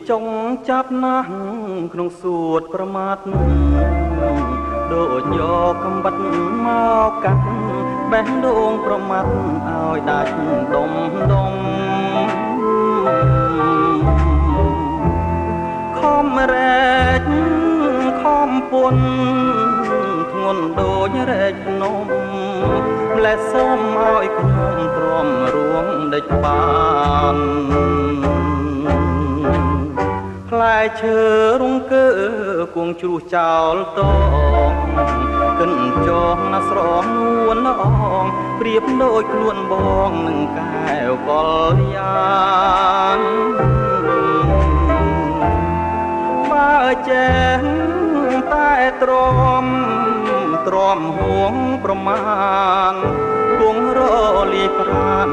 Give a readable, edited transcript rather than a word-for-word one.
ចុងចាប់ណាស់ក្នុងសួតប្រមាថដូចយកកំបិតមកកាត់បេះដូងប្រមាថឲ្យដាច់ដុំខំរែកខំពុនធ្ងន់ដូចរែកភ្នំម្លេះសូមឲ្យខ្ញុំទ្រាំរួមដេចបានផ្លែឈើរងកើគួងជ្រុះចោលតងកិនចងណាស្រងនួនល្អងប្រៀបដូចខ្លួនបងនឹងកែវកលយ៉ាងបើចេះតែទ្រាំហួងប្រមាណគង់រលាយប្រាន